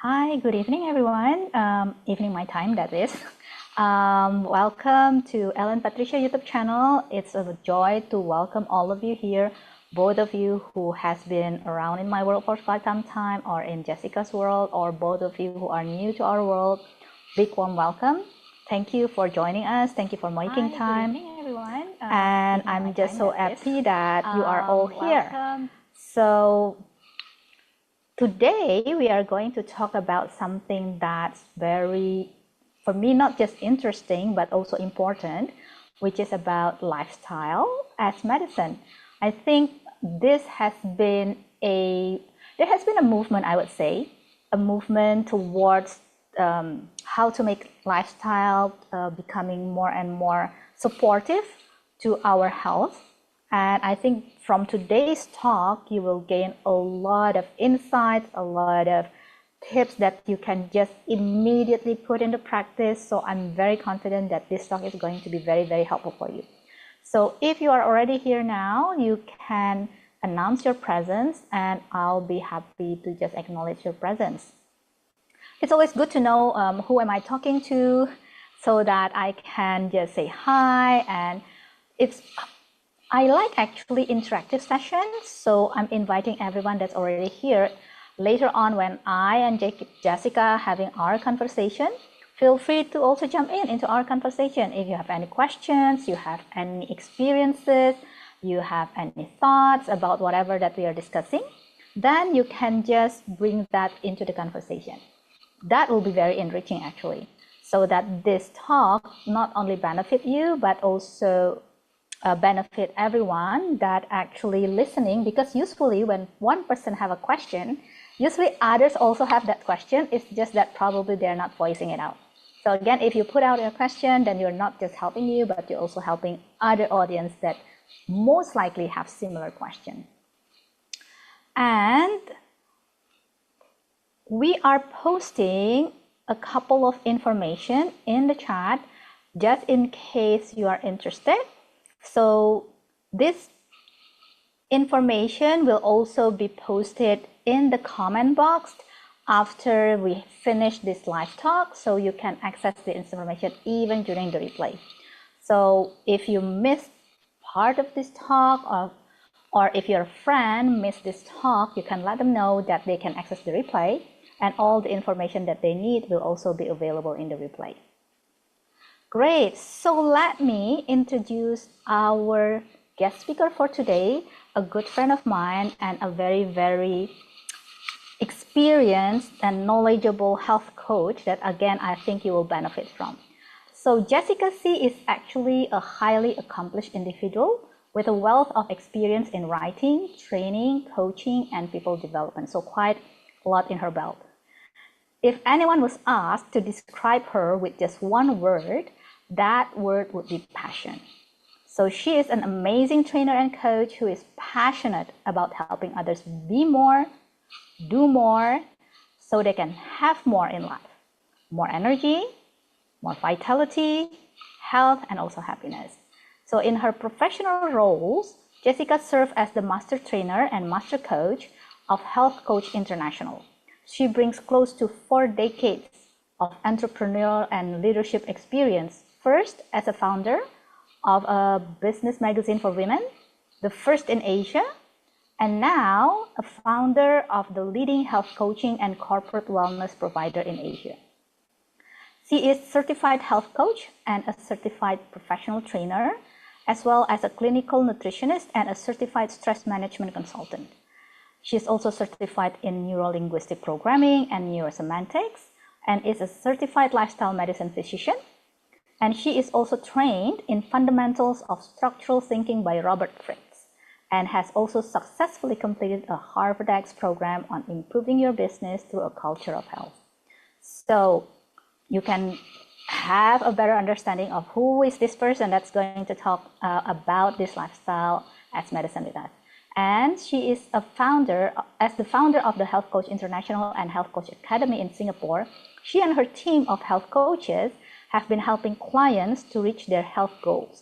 Hi, good evening, everyone. Evening my time, that is. Welcome to Ellen Patricia YouTube channel. It's a joy to welcome all of you here, both of you who has been around in my world for quite some time, or in Jessica's world, or both of you who are new to our world. Big warm welcome. Thank you for joining us. Thank you for making time. Good evening, everyone. And I'm just so happy that you are all here. So today we are going to talk about something that's very, for me, not just interesting, but also important, which is about lifestyle as medicine. I think there has been a movement, I would say, a movement towards how to make lifestyle becoming more and more supportive to our health. And I think from today's talk, you will gain a lot of insights, a lot of tips that you can just immediately put into practice. So I'm very confident that this talk is going to be very, very helpful for you. So if you are already here now, you can announce your presence and I'll be happy to just acknowledge your presence. It's always good to know who am I talking to so that I can just say hi. And I like actually interactive sessions, so I'm inviting everyone that's already here. Later on, when I and Jessica are having our conversation, feel free to also jump into our conversation. If you have any questions, you have any experiences, you have any thoughts about whatever that we are discussing, then you can just bring that into the conversation. That will be very enriching actually, so that this talk not only benefit you, but also benefit everyone that actually listening, because usually when one person have a question, usually others also have that question. It's just that probably they're not voicing it out. So again, if you put out your question, then you're not just helping you, but you're also helping other audience that most likely have similar question. And we are posting a couple of information in the chat just in case you are interested. So this information will also be posted in the comment box after we finish this live talk, so you can access the information even during the replay. So if you missed part of this talk, or if your friend missed this talk, you can let them know that they can access the replay, and all the information that they need will also be available in the replay. Great, so let me introduce our guest speaker for today, a good friend of mine and a very, very experienced and knowledgeable health coach that again, I think you will benefit from. So Jessica C is actually a highly accomplished individual with a wealth of experience in writing, training, coaching, and people development. So quite a lot in her belt. If anyone was asked to describe her with just one word, that word would be passion. So she is an amazing trainer and coach who is passionate about helping others be more, do more, so they can have more in life. More energy, more vitality, health, and also happiness. So in her professional roles, Jessica serves as the master trainer and master coach of Health Coach International. She brings close to 4 decades of entrepreneurial and leadership experience. First, as a founder of a business magazine for women, the first in Asia, and now a founder of the leading health coaching and corporate wellness provider in Asia. She is a certified health coach and a certified professional trainer, as well as a clinical nutritionist and a certified stress management consultant. She is also certified in neuro-linguistic programming and neurosemantics, and is a certified lifestyle medicine physician. And she is also trained in fundamentals of structural thinking by Robert Fritz, and has also successfully completed a Harvard-X program on improving your business through a culture of health. So you can have a better understanding of who is this person that's going to talk about this lifestyle as medicine with us. And she is the founder of the Health Coach International and Health Coach Academy in Singapore. She and her team of health coaches have been helping clients to reach their health goals,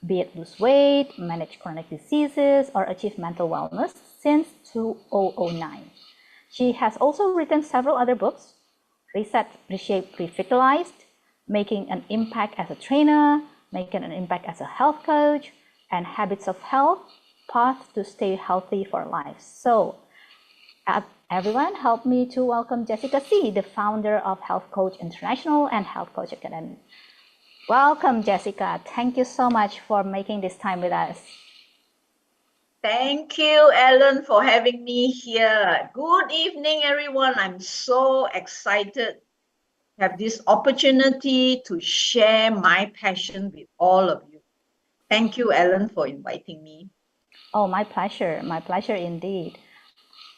be it lose weight, manage chronic diseases, or achieve mental wellness since 2009. She has also written several other books, reset, reshape, revitalized, making an impact as a trainer, making an impact as a health coach, and habits of health, path to stay healthy for life. So everyone, help me to welcome Jessica C., the founder of Health Coach International and Health Coach Academy. Welcome, Jessica. Thank you so much for making this time with us. Thank you, Ellen, for having me here. Good evening, everyone. I'm so excited to have this opportunity to share my passion with all of you. Thank you, Ellen, for inviting me. Oh, my pleasure indeed.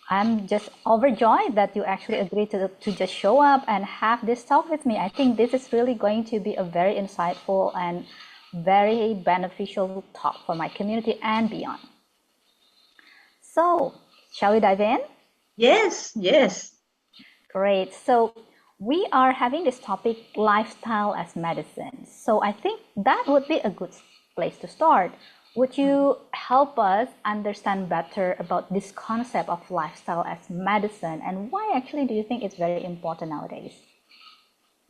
I'm just overjoyed that you actually agreed to just show up and have this talk with me. I think this is really going to be a very insightful and very beneficial talk for my community and beyond. So, shall we dive in? Yes. Great. So, we are having this topic, lifestyle as medicine. So, I think that would be a good place to start. Would you help us understand better about this concept of lifestyle as medicine, and why actually do you think it's very important nowadays?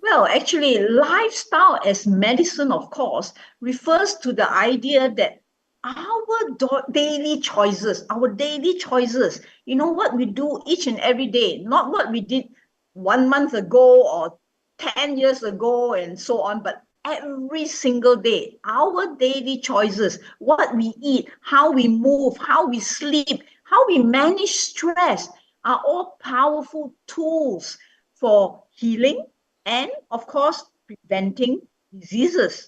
Well, actually, lifestyle as medicine, of course, refers to the idea that our daily choices, what we do each and every day, not what we did 1 month ago or 10 years ago and so on, but every single day, our daily choices, what we eat, how we move, how we sleep, how we manage stress, are all powerful tools for healing and, of course, preventing diseases.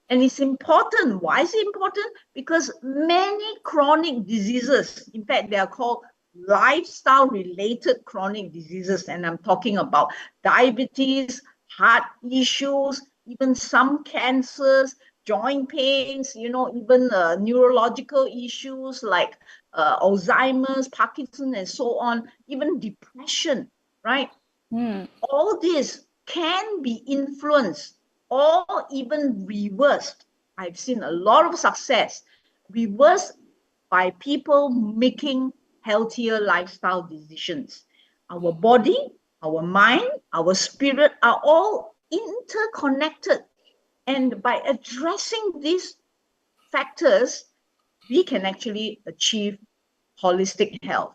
And it's important. Why is it important? Because many chronic diseases, in fact, they are called lifestyle related chronic diseases. And I'm talking about diabetes, heart issues, even some cancers, joint pains, even neurological issues like Alzheimer's, Parkinson, and so on, even depression, right? All this can be influenced or even reversed. I've seen a lot of success reversed by people making healthier lifestyle decisions. Our body, our mind, our spirit are all interconnected. And by addressing these factors, we can actually achieve holistic health.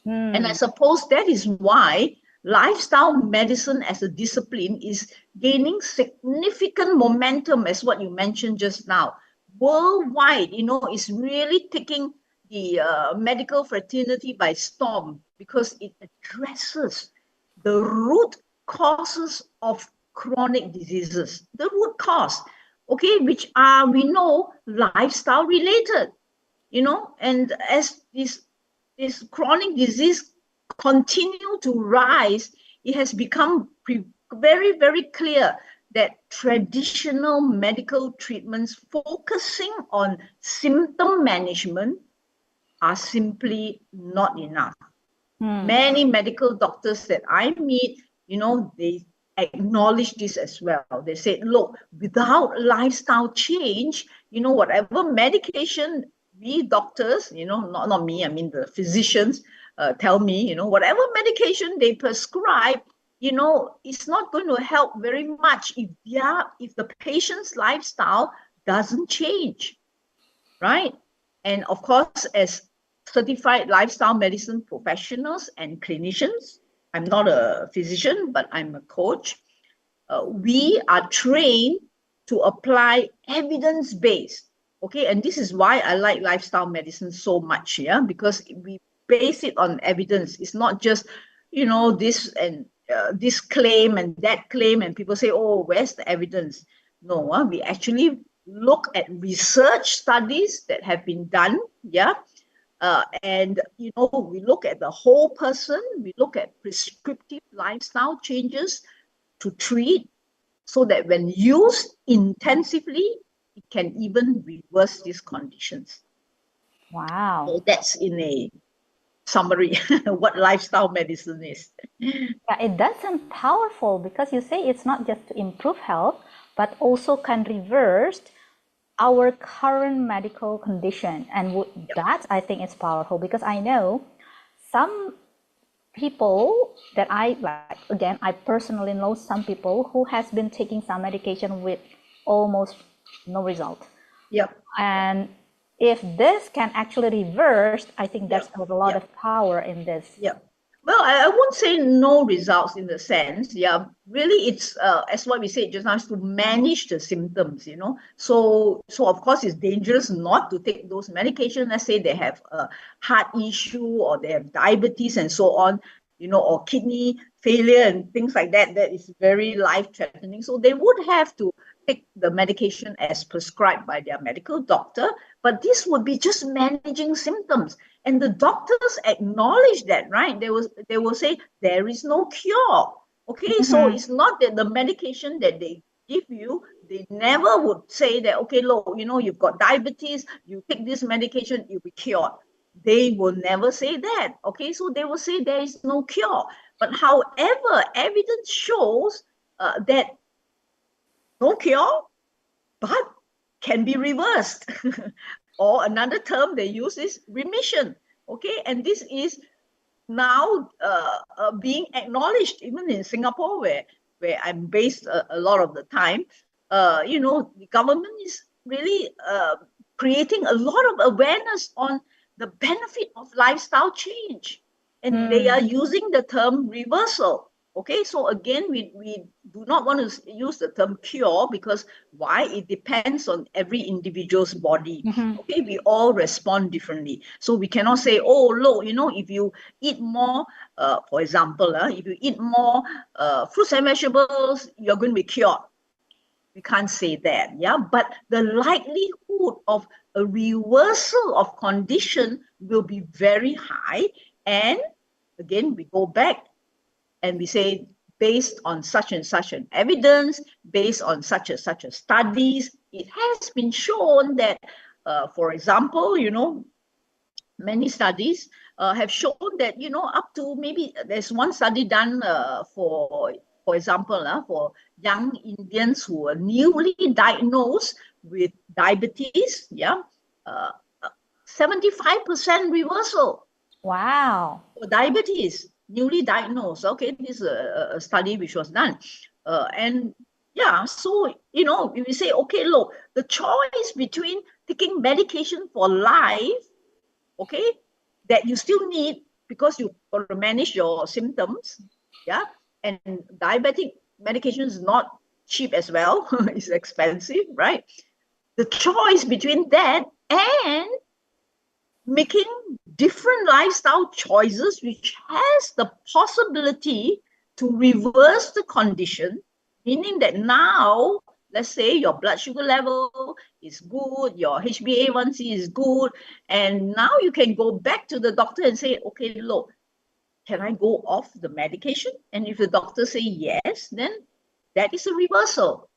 And I suppose that is why lifestyle medicine as a discipline is gaining significant momentum, as what you mentioned just now. Worldwide, it's really taking the medical fraternity by storm because it addresses the root causes of chronic diseases, the root cause, okay, which are, we know, lifestyle related, and as this chronic disease continue to rise, it has become very, very clear that traditional medical treatments focusing on symptom management are simply not enough. Many medical doctors that I meet, they acknowledge this as well. They said, look, without lifestyle change, whatever medication we doctors, not me, I mean the physicians tell me, whatever medication they prescribe, it's not going to help very much if the patient's lifestyle doesn't change, right? And of course, as certified lifestyle medicine professionals and clinicians, I'm not a physician, but I'm a coach. We are trained to apply evidence-based. Okay, and this is why I like lifestyle medicine so much, yeah, because we base it on evidence. It's not just, this and this claim and that claim, and people say, oh, where's the evidence? No, we actually look at research studies that have been done, yeah, and we look at the whole person. We look at prescriptive lifestyle changes to treat, so that when used intensively, it can even reverse these conditions. Wow. So that's in a summary what lifestyle medicine is. Yeah, it does sound powerful because you say it's not just to improve health, but also can reverse our current medical condition. And that I think is powerful because I know some people that I like, again, I personally know some people who has been taking some medication with almost no result. Yep. And if this can actually reverse, I think Yep. there's a lot Yep. of power in this. Yep. Well, I won't say no results in the sense, yeah, really it's as what we said just now, is to manage the symptoms, you know. So of course it's dangerous not to take those medications. Let's say they have a heart issue or they have diabetes and so on, you know, or kidney failure and things like that, that is very life-threatening. So they would have to take the medication as prescribed by their medical doctor, but this would be just managing symptoms. And the doctors acknowledge that, right? They will say there is no cure. Okay, so Mm-hmm. it's not that the medication that they give you, they never would say that, okay, look, you know, you've got diabetes, you take this medication, you'll be cured. They will never say that. Okay, so they will say there is no cure. But however, evidence shows that no cure, but can be reversed. Or another term they use is remission. Okay, and this is now being acknowledged even in Singapore, where I'm based a lot of the time. You know, the government is really creating a lot of awareness on the benefit of lifestyle change, and they are using the term reversal. Okay, so again, we do not want to use the term cure, because why? It depends on every individual's body. Mm-hmm. Okay, we all respond differently. So we cannot say, oh, look, you know, if you eat more, for example, if you eat more fruits and vegetables, you're going to be cured. We can't say that, yeah. But the likelihood of a reversal of condition will be very high. And again, we go back and we say, based on such and such an evidence, based on such and such a studies, it has been shown that, for example, you know, many studies have shown that, you know, up to maybe there's one study done for example, for young Indians who were newly diagnosed with diabetes, yeah, uh, 75% reversal. Wow. For diabetes, newly diagnosed. Okay, this is a study which was done. And yeah, so, you know, if we say, okay, look, the choice between taking medication for life, okay, that you still need because you got to manage your symptoms, yeah, and diabetic medication is not cheap as well, it's expensive, right? The choice between that and making different lifestyle choices which has the possibility to reverse the condition, meaning that now, let's say your blood sugar level is good, your HbA1c is good, and now you can go back to the doctor and say, okay, look, can I go off the medication? And if the doctor say yes, then that is a reversal.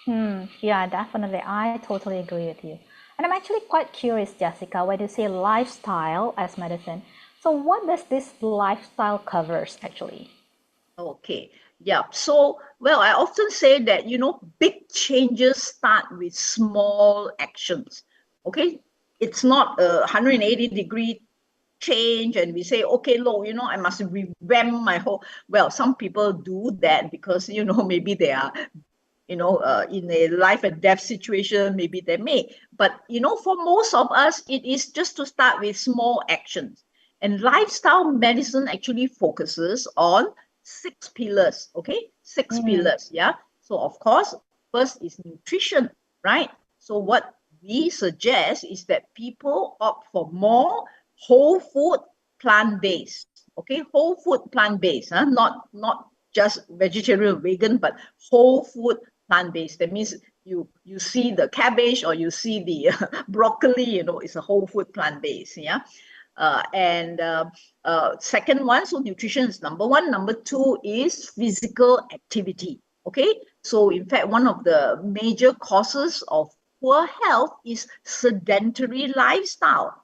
Yeah, definitely. I totally agree with you. And I'm actually quite curious, Jessica, when you say lifestyle as medicine. So what does this lifestyle covers actually? Okay, yeah. So, well, I often say that, you know, big changes start with small actions. Okay, it's not a 180-degree change and we say, okay, look, you know, I must revamp my whole. Well, some people do that because, you know, maybe they are, you know, in a life and death situation, maybe they may. But, you know, for most of us, it is just to start with small actions. And lifestyle medicine actually focuses on 6 pillars, okay? Six Mm, pillars, yeah? So, of course, first is nutrition, right? So, what we suggest is that people opt for more whole food, plant-based, okay? Whole food, plant-based, huh? Not just vegetarian, vegan, but whole food, plant-based. That means you see the cabbage or you see the broccoli, you know, it's a whole food, plant-based, yeah. And second one, so nutrition is number one. Number two is physical activity. Okay, so in fact, one of the major causes of poor health is sedentary lifestyle.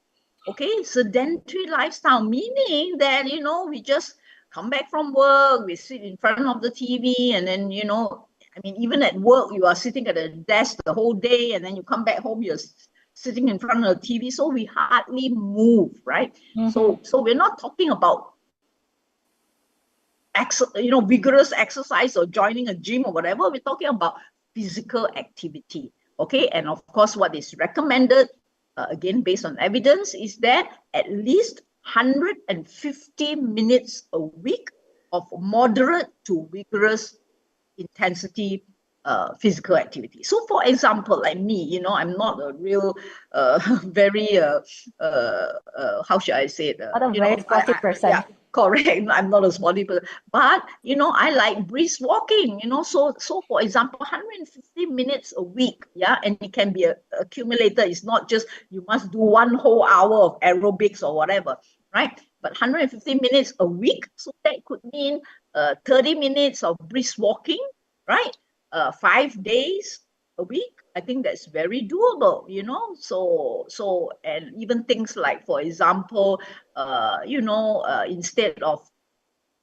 Okay, sedentary lifestyle, meaning that, you know, we just come back from work, we sit in front of the TV, and then, you know, I mean, even at work, you are sitting at a desk the whole day, and then you come back home, you're sitting in front of the TV, so we hardly move, right? mm-hmm. So we're not talking about vigorous exercise or joining a gym or whatever. We're talking about physical activity. Okay, and of course, what is recommended, again based on evidence, is that at least 150 minutes a week of moderate to vigorous intensity physical activity. So for example, like me, I'm not a real very how should I say it, Not a very sporty person. yeah, correct. I'm not a sporty person, but I like brisk walking, so for example, 150 minutes a week, yeah, and it can be a accumulator. It's not just you must do 1 whole hour of aerobics or whatever, right? But 150 minutes a week, so that could mean 30 minutes of brisk walking, right? 5 days a week. I think that's very doable, so and even things like, for example, instead of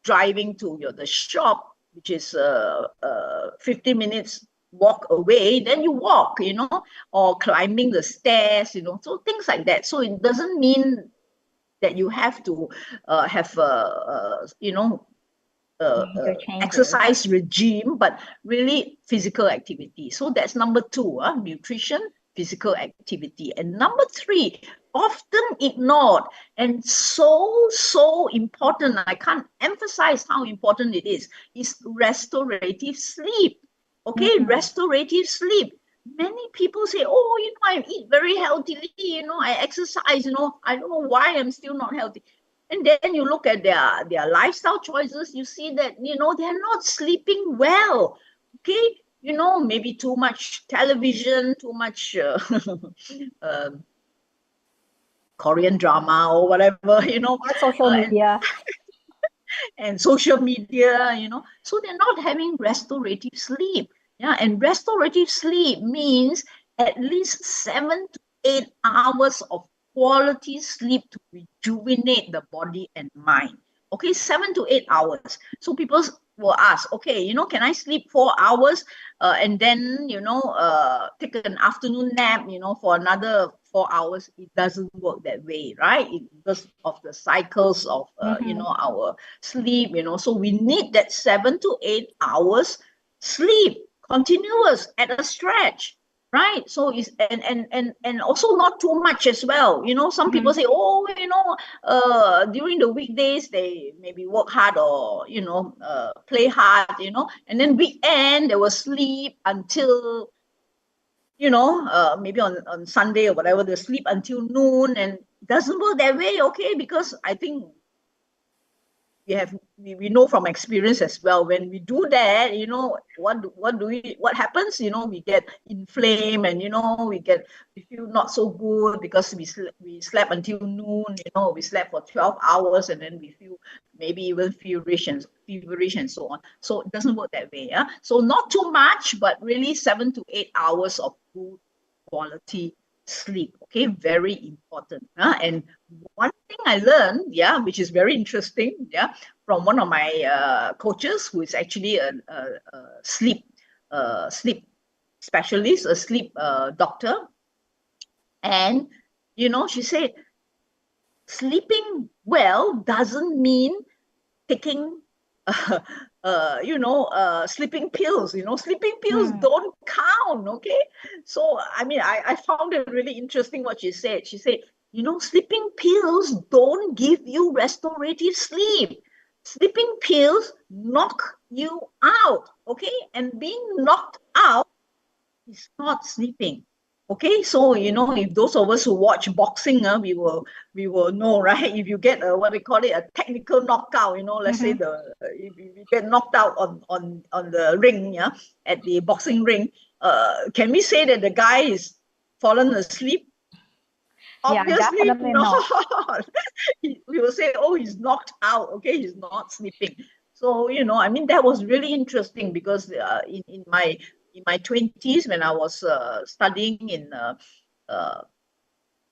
driving to the shop, which is 50 minutes walk away, then you walk, or climbing the stairs, so things like that. So it doesn't mean that you have to have Major changes. exercise regime, but really physical activity. So that's number 2, nutrition, physical activity. And number 3, often ignored and so important, I can't emphasize how important it is restorative sleep. Okay, restorative sleep. Many people say, oh, I eat very healthily, I exercise, I don't know why I'm still not healthy. And then you look at their lifestyle choices, you see that, they're not sleeping well. Okay, maybe too much television, too much Korean drama or whatever, Or social media. and social media, so they're not having restorative sleep. Yeah, and restorative sleep means at least 7 to 8 hours of quality sleep to rejuvenate the body and mind. Okay, 7 to 8 hours. So people will ask, okay, can I sleep 4 hours and then, take an afternoon nap, for another 4 hours? It doesn't work that way, right? Because of the cycles of, our sleep, so we need that 7 to 8 hours sleep, continuous at a stretch, right? So it's and also not too much as well. Some people say, oh, during the weekdays they maybe work hard or play hard, and then weekend they will sleep until maybe on Sunday or whatever, they sleep until noon, and it doesn't work that way. Okay, because I think we know from experience as well, when we do that, what happens, we get inflamed, and we feel not so good because we slept until noon, we slept for 12 hours, and then we feel maybe even feverish and so on. So it doesn't work that way. Yeah, so not too much, but really 7 to 8 hours of good quality sleep. Okay, very important. And one thing I learned, which is very interesting, from one of my coaches, who is actually a sleep specialist, a sleep doctor, and she said, sleeping well doesn't mean taking sleeping pills. Sleeping pills don't count. Okay, so I mean, I found it really interesting what she said. She said, sleeping pills don't give you restorative sleep. Sleeping pills knock you out. Okay, and being knocked out is not sleeping. Okay, so if those of us who watch boxing, we will know, right? If you get a, what we call it, a technical knockout, let's say if you get knocked out on the ring, at the boxing ring, can we say that the guy is fallen asleep? Obviously definitely not. We will say, oh, he's knocked out. Okay, he's not sleeping. So I mean, that was really interesting, because in my 20s, when I was studying in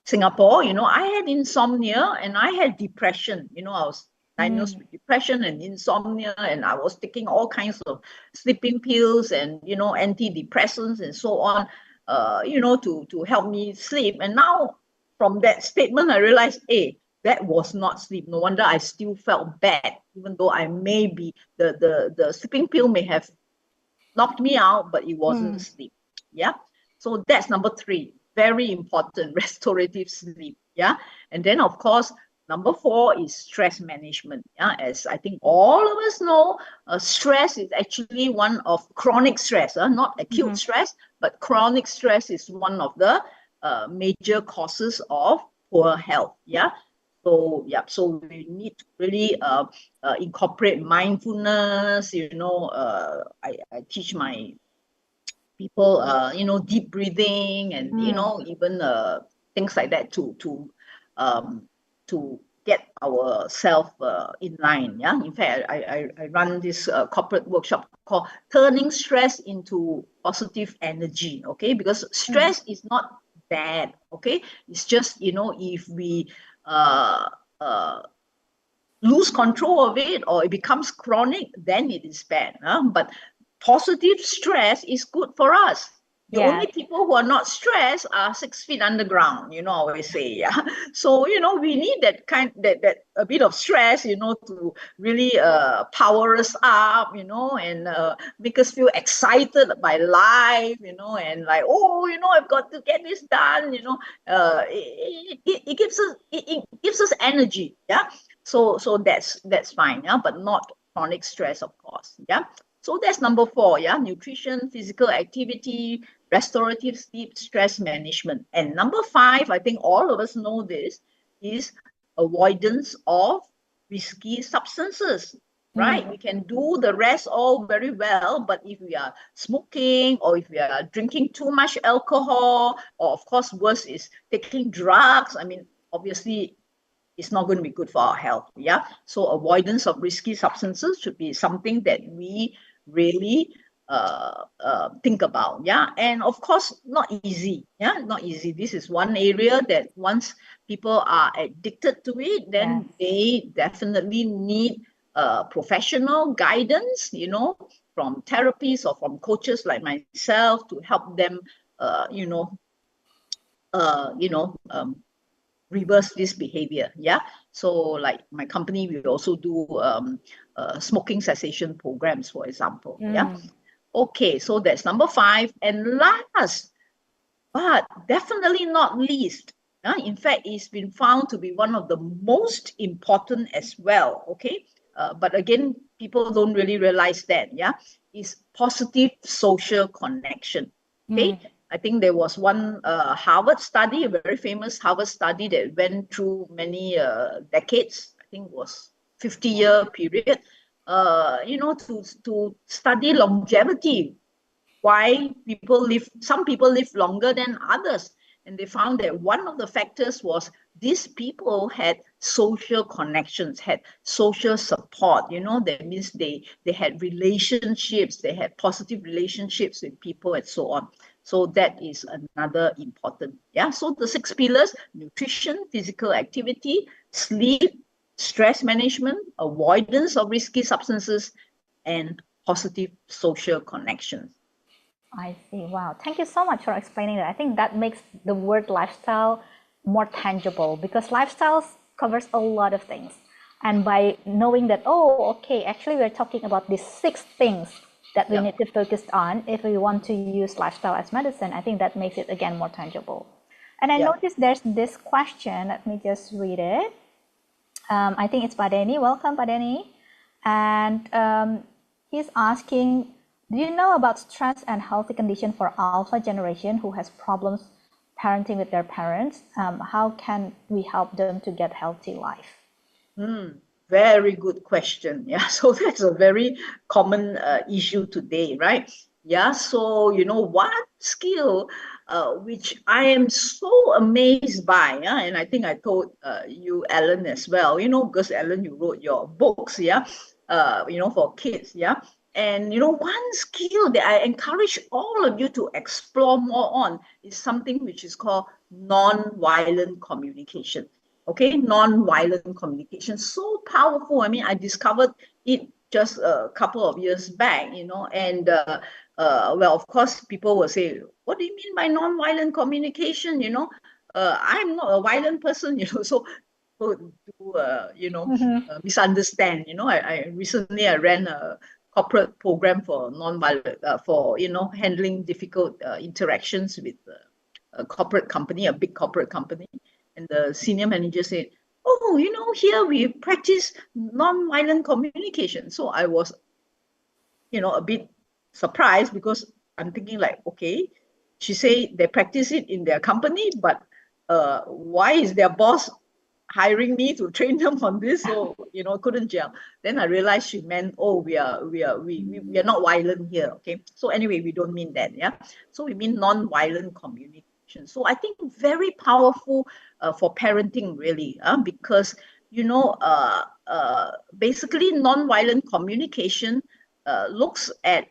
Singapore, I had insomnia and I had depression. I was diagnosed with depression and insomnia, and I was taking all kinds of sleeping pills and antidepressants and so on, to help me sleep. And now, from that statement, I realized, hey, that was not sleep. No wonder I still felt bad, even though I may be, the sleeping pill may have knocked me out, but it wasn't sleep. Yeah. So that's number 3, very important, restorative sleep. Yeah. And then, of course, number 4 is stress management. Yeah. As I think all of us know, stress is actually one of chronic stress, not acute stress, but chronic stress is one of the major causes of poor health. Yeah. So yeah, so we need to really incorporate mindfulness. I teach my people, deep breathing, and even things like that um, to get ourselves in line. Yeah, in fact, I run this corporate workshop called "Turning Stress into Positive Energy." Okay, because stress is not bad. Okay, it's just if we uh, uh, lose control of it or it becomes chronic, then it is bad. But positive stress is good for us. The only people who are not stressed are 6 feet underground, I always say. Yeah. So, we need that a bit of stress, to really power us up, and make us feel excited by life, and like, I've got to get this done, it gives us energy. Yeah. So that's fine. Yeah, but not chronic stress, of course. Yeah. So that's number 4. Yeah, nutrition, physical activity, restorative sleep, stress management. And number 5, I think all of us know this, is avoidance of risky substances. Right? We can do the rest all very well, but if we are smoking or if we are drinking too much alcohol, or of course worse is taking drugs, I mean, obviously it's not going to be good for our health. Yeah. So avoidance of risky substances should be something that we really think about. Yeah. And of course, not easy. Yeah. Not easy. This is one area that once people are addicted to it, then they definitely need professional guidance, from therapists or from coaches like myself to help them, uh, you know, um, reverse this behavior. Yeah. So like my company, we also do smoking cessation programs, for example. Yeah. Okay. So that's number 5. And last, but definitely not least, in fact, it's been found to be one of the most important as well. Okay. But again, people don't really realize that. Yeah. Is positive social connection. Okay. I think there was one Harvard study, a very famous Harvard study that went through many decades. I think it was 50-year period. To study longevity, why some people live longer than others. And they found that one of the factors was these people had social connections, had social support. That means they had relationships, they had positive relationships with people and so on. So that is another important. Yeah. So the 6 pillars: nutrition, physical activity, sleep, stress management, avoidance of risky substances, and positive social connections. I see. Wow. Thank you so much for explaining that. I think that makes the word lifestyle more tangible, because lifestyles covers a lot of things. And by knowing that, oh, okay, actually we're talking about these 6 things that we need to focus on if we want to use lifestyle as medicine, I think that makes it again more tangible. And I noticed there's this question. Let me just read it. I think it's Padeni. Welcome, Padeni. And he's asking, do you know about stress and healthy condition for alpha generation who has problems parenting with their parents? How can we help them to get healthy life? Very good question. Yeah, so that's a very common issue today, right? Yeah, so one skill which I am so amazed by, yeah, and I think I told you, Ellen, as well, because Ellen, you wrote your books, yeah, for kids, yeah. And one skill that I encourage all of you to explore more on is something which is called non-violent communication. Okay, non-violent communication, so powerful. I mean, I discovered it just a couple of years back, and well, of course, people will say, what do you mean by non-violent communication? I'm not a violent person, so people do, Mm-hmm. misunderstand. I recently I ran a corporate program for non-violent, for, handling difficult interactions with a corporate company, a big corporate company. And the senior manager said, oh, here we practice non-violent communication. So I was, a bit surprised, because I'm thinking like, okay, she say they practice it in their company, but why is their boss hiring me to train them on this? So, couldn't gel. Then I realized she meant, oh, we are not violent here. Okay. So anyway, we don't mean that. Yeah. So we mean non-violent communication. So I think very powerful for parenting, really, because, basically non-violent communication looks at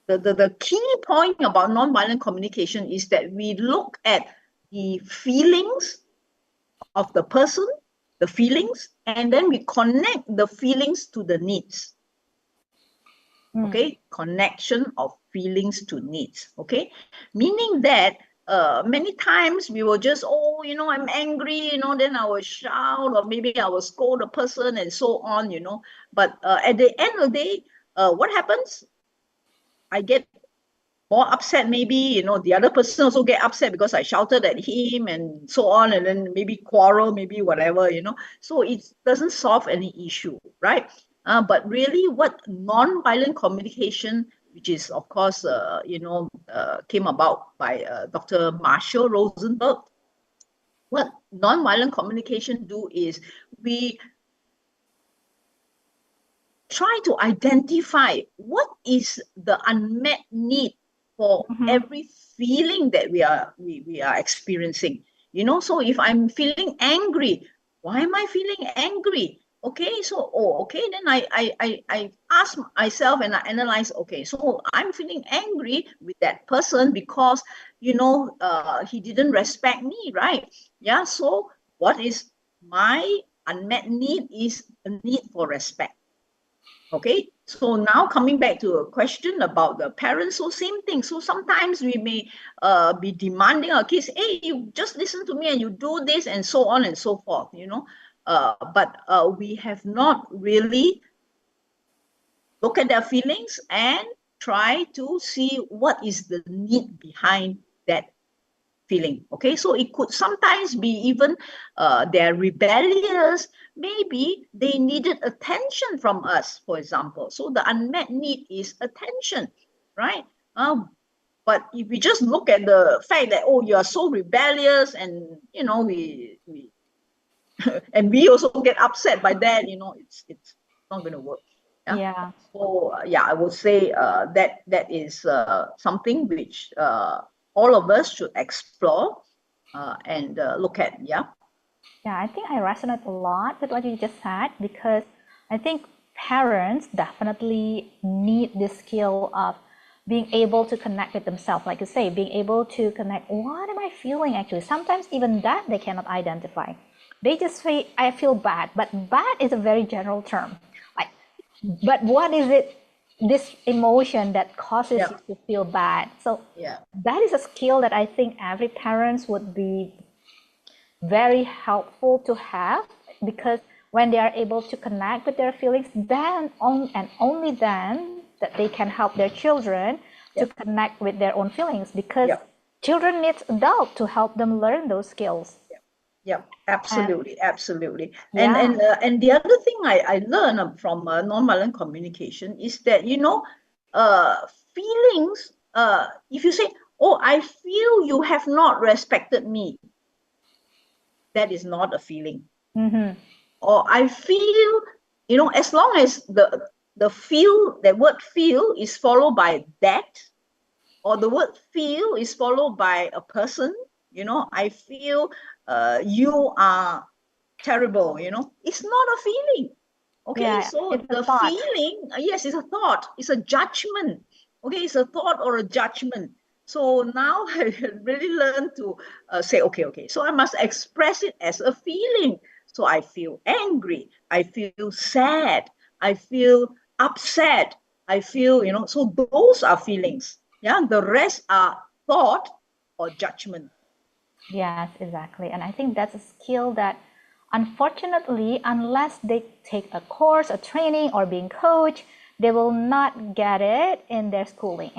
the key point about nonviolent communication is that we look at the feelings of the person, the feelings, and then we connect the feelings to the needs. Okay, connection of feelings to needs. Okay, meaning that many times we will just, I'm angry, then I will shout, or maybe I will scold the person and so on, but at the end of the day, what happens? I get more upset, maybe, the other person also get upset because I shouted at him and so on, and then maybe quarrel, maybe whatever, so it doesn't solve any issue, right? But really what non-violent communication, which is of course came about by Dr. Marshall Rosenberg. What non-violent communication do is we try to identify what is the unmet need for every feeling that we are experiencing. So if I'm feeling angry, why am I feeling angry? Okay, so okay, then I ask myself and I analyze, okay, so I'm feeling angry with that person because he didn't respect me, right? Yeah, so what is my unmet need is a need for respect. Okay, so now coming back to a question about the parents, so same thing. So sometimes we may be demanding our kids, hey, you just listen to me and you do this and so on and so forth, but we have not really looked at their feelings and try to see what is the need behind that feeling. Okay, so it could sometimes be even they're rebellious, maybe they needed attention from us, for example. So the unmet need is attention, right? But if we just look at the fact that, oh, you are so rebellious, and we and we also get upset by that, it's not going to work. Yeah. So I would say that is something which all of us should explore and look at. Yeah. Yeah, I think I resonate a lot with what you just said, because I think parents definitely need this skill of being able to connect with themselves. Like you say, being able to connect, what am I feeling actually? Sometimes even that they cannot identify. They just say, I feel bad, but bad is a very general term. Like, but what is it, this emotion that causes Yeah. you to feel bad? So Yeah. that is a skill that I think every parents would be very helpful to have, because when they are able to connect with their feelings, then and only then that they can help their children to connect with their own feelings, because children need adults to help them learn those skills. Yeah, absolutely, absolutely. Yeah. And the other thing I learned from nonviolent communication is that feelings. If you say, "Oh, I feel you have not respected me," that is not a feeling. Or I feel, as long as the feel, that word feel is followed by that, or the word feel is followed by a person, I feel you are terrible, it's not a feeling. Okay, Yeah, so it's a the thought. feeling, yes, it's a thought, it's a judgment. Okay, it's a thought or a judgment. So now I really learned to say, okay, so I must express it as a feeling. So I feel angry, I feel sad, I feel upset, I feel, so those are feelings. Yeah, the rest are thought or judgment. Yes, exactly. And I think that's a skill that Unfortunately, unless they take a course, a training, or being coached, they will not get it in their schooling,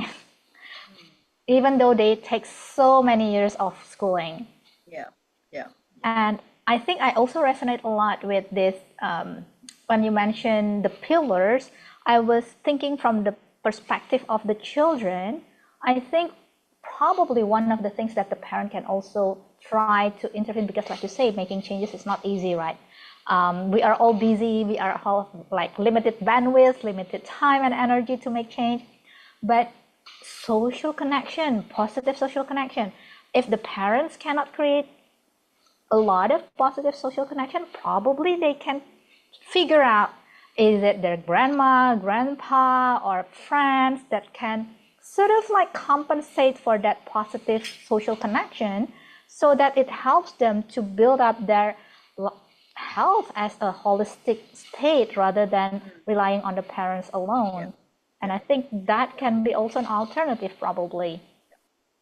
even though they take so many years of schooling. Yeah, yeah. And I think I also resonate a lot with this. When you mentioned the pillars, I was thinking from the perspective of the children. I think probably one of the things that the parent can also try to intervene, because like you say, making changes is not easy, right? We are all busy, we are all like limited bandwidth, limited time and energy to make change. But social connection, positive social connection, if the parents cannot create a lot of positive social connection, probably they can figure out, is it their grandma, grandpa, or friends that can sort of like compensate for that positive social connection, so that it helps them to build up their health as a holistic state rather than relying on the parents alone. And I think that can be also an alternative, probably.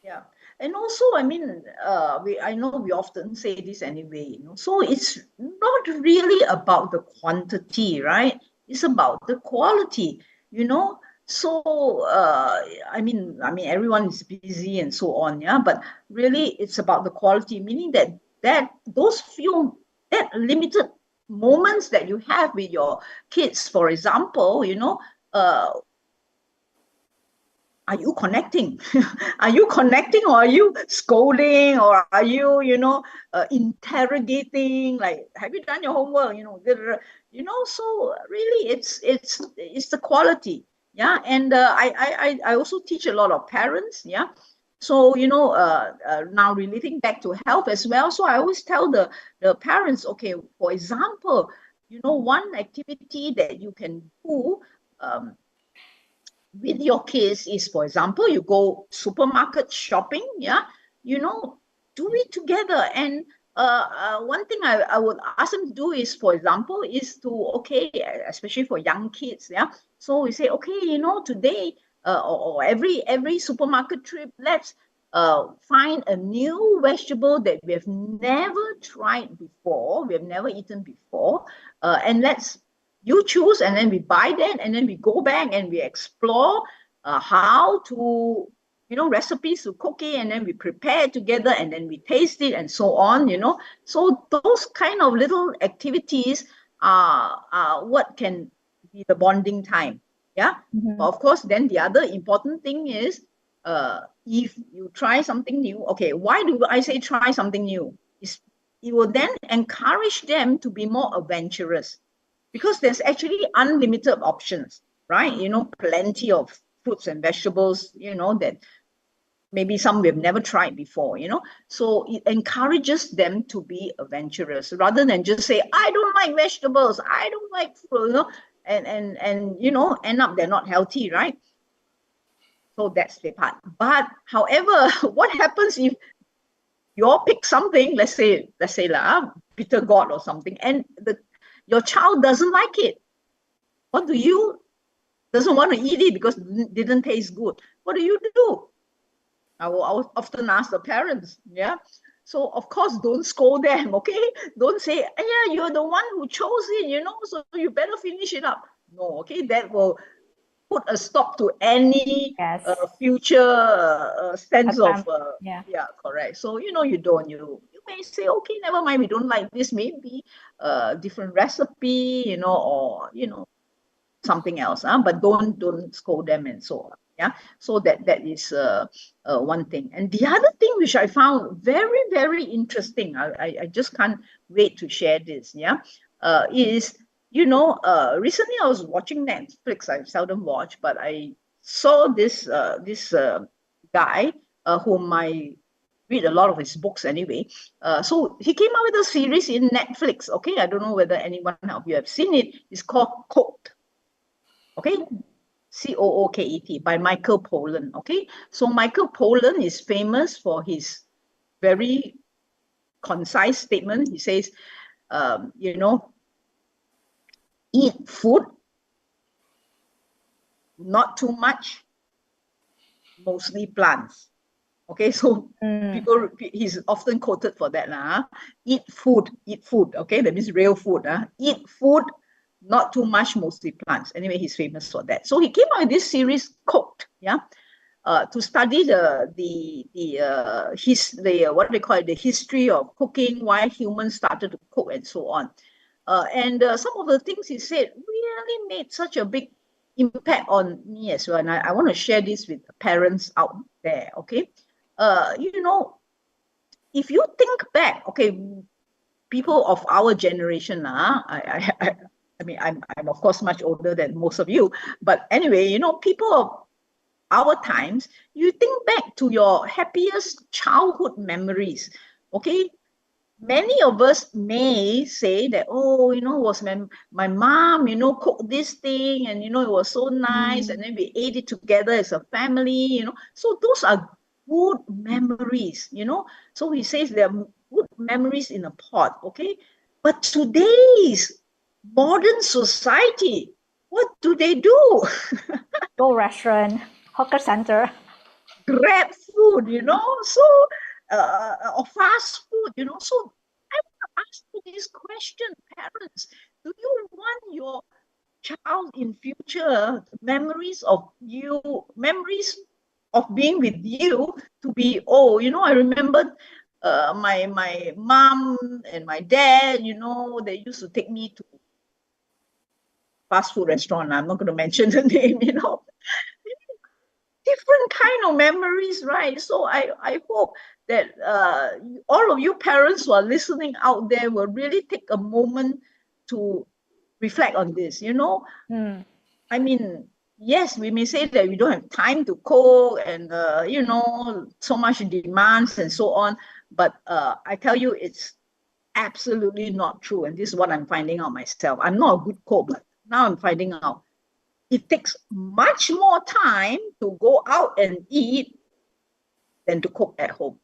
Yeah. And also, I mean, I know we often say this anyway, so it's not really about the quantity, right? It's about the quality, you know. So, I mean, everyone is busy and so on, yeah. But really, it's about the quality, meaning that those few, that limited moments that you have with your kids, for example, are you connecting? Are you connecting, or are you scolding, or are you, interrogating? Like, have you done your homework? So really, it's the quality, yeah. And I also teach a lot of parents, yeah. So now relating back to health as well. So I always tell the parents, okay, for example, one activity that you can do. With your kids is, for example, you go supermarket shopping, yeah, do it together. And one thing I would ask them to do is, for example, is to, okay, especially for young kids, yeah. So we say, okay, today, or every supermarket trip, let's find a new vegetable that we have never tried before, we have never eaten before, and you choose, and then we buy that, and then we go back and we explore how to, recipes to cook it, and then we prepare it together, and then we taste it, and so on. So those kind of little activities are what can be the bonding time. Yeah. Mm-hmm. But of course, then the other important thing is, if you try something new, okay, why do I say try something new? It will then encourage them to be more adventurous, because there's actually unlimited options, right? Plenty of fruits and vegetables, that maybe some we've never tried before, so it encourages them to be adventurous rather than just say, I don't like vegetables, I don't like fruit, and end up they're not healthy, right? So that's the part. But however, what happens if you all pick something, let's say bitter gourd or something, and your child doesn't like it? What do you doesn't want to eat it because it didn't taste good? What do you do? I will often ask the parents, yeah. So of course, don't scold them, okay? Don't say, yeah, you're the one who chose it, so you better finish it up. No, okay, that will put a stop to any Yes. future sense of, Yeah. yeah, correct. So you may say, okay, never mind, we don't like this, maybe a different recipe, or something else, but don't scold them and so on. Yeah. So that is one thing. And the other thing which I found very, very interesting, I just can't wait to share this, yeah, is, recently I was watching Netflix. I seldom watch, but I saw this guy, whom I read a lot of his books anyway. So he came out with a series in Netflix. Okay, I don't know whether anyone of you have seen it. It's called Cooked. Okay, Cooket, by Michael Pollan. Okay, so Michael Pollan is famous for his very concise statement. He says, eat food, not too much, mostly plants. Okay, so he's often quoted for that. Eat food, okay? That means real food. Eat food, not too much, mostly plants. Anyway, he's famous for that. So he came out with this series, Cooked, to study what they call it, the history of cooking, why humans started to cook, and so on. And some of the things he said really made such a big impact on me as well. And I want to share this with the parents out there, okay? If you think back, okay, people of our generation, I mean, I'm of course much older than most of you, but anyway, people of our times, you think back to your happiest childhood memories, okay? Many of us may say that, oh, it was my mom, cooked this thing, and, it was so nice, and then we ate it together as a family, So those are good memories, So he says there are good memories in a pot, okay? But today's modern society, what do they do? Go restaurant, hawker center. Grab food, so or fast food, so I want to ask you this question, parents. Do you want your child in future memories of being with you to be, I remember my mom and my dad, they used to take me to fast food restaurant. I'm not going to mention the name, different kind of memories, right? So I hope that all of you parents who are listening out there will really take a moment to reflect on this. I mean, yes, we may say that we don't have time to cook and so much demands and so on, but I tell you, it's absolutely not true. And this is what I'm finding out myself. I'm not a good cook, but now I'm finding out it takes much more time to go out and eat than to cook at home.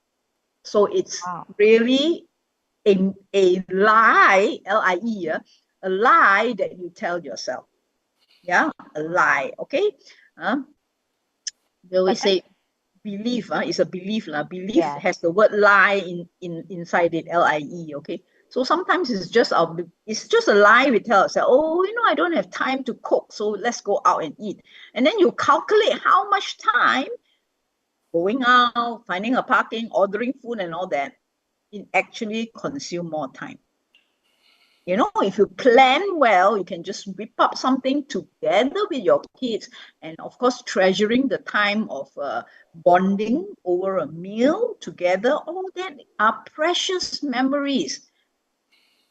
So it's really a lie, L-I-E, a lie that you tell yourself. Yeah, a lie, okay? They always say belief, it's a belief. Belief has the word lie inside it, L-I-E, okay? So sometimes it's just a lie we tell ourselves, oh, I don't have time to cook, so let's go out and eat. And then you calculate how much time going out, finding a parking, ordering food and all that, it actually consume more time. If you plan well, you can just whip up something together with your kids, and of course, treasuring the time of bonding over a meal together. All that are precious memories